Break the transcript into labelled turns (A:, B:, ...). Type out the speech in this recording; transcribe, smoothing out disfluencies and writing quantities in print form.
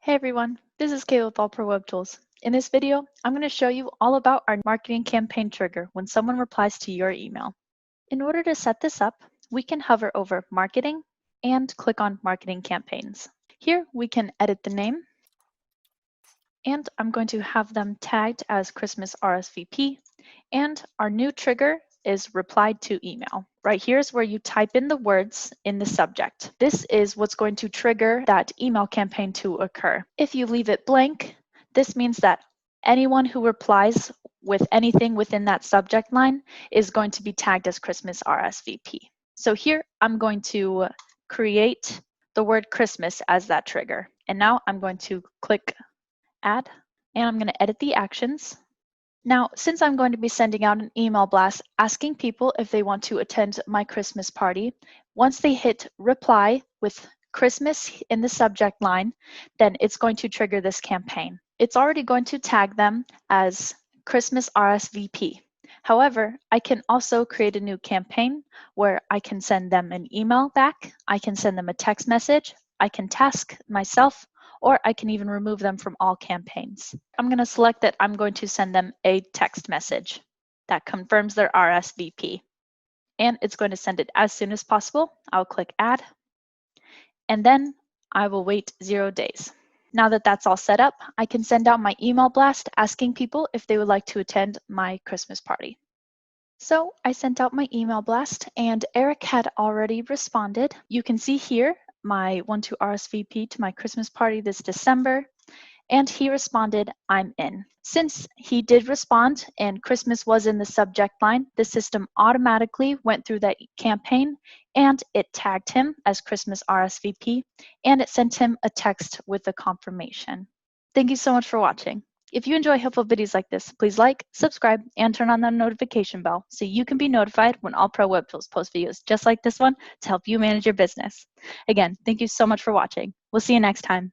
A: Hey everyone, this is Kay with AllProWebTools. In this video, I'm going to show you all about our marketing campaign trigger when someone replies to your email. In order to set this up, we can hover over Marketing and click on Marketing Campaigns. Here we can edit the name, and I'm going to have them tagged as Christmas RSVP, and our new trigger is replied to email. Right here is where you type in the words in the subject. This is what's going to trigger that email campaign to occur. If you leave it blank, this means that anyone who replies with anything within that subject line is going to be tagged as Christmas RSVP. So here I'm going to create the word Christmas as that trigger. And now I'm going to click Add, and I'm going to edit the actions. Now, since I'm going to be sending out an email blast asking people if they want to attend my Christmas party, once they hit reply with Christmas in the subject line, then it's going to trigger this campaign. It's already going to tag them as Christmas RSVP. However, I can also create a new campaign where I can send them an email back, I can send them a text message, I can task myself, or I can even remove them from all campaigns. I'm going to select that I'm going to send them a text message that confirms their RSVP. And it's going to send it as soon as possible. I'll click Add, and then I will wait 0 days. Now that that's all set up, I can send out my email blast asking people if they would like to attend my Christmas party. So I sent out my email blast, and Eric had already responded. You can see here my want to RSVP to my Christmas party this December, and he responded, I'm in. Since he did respond and Christmas was in the subject line, the system automatically went through that campaign and it tagged him as Christmas RSVP, and it sent him a text with the confirmation. Thank you so much for watching. If you enjoy helpful videos like this, please like, subscribe, and turn on the notification bell so you can be notified when AllProWebTools post videos just like this one to help you manage your business. Again, thank you so much for watching. We'll see you next time.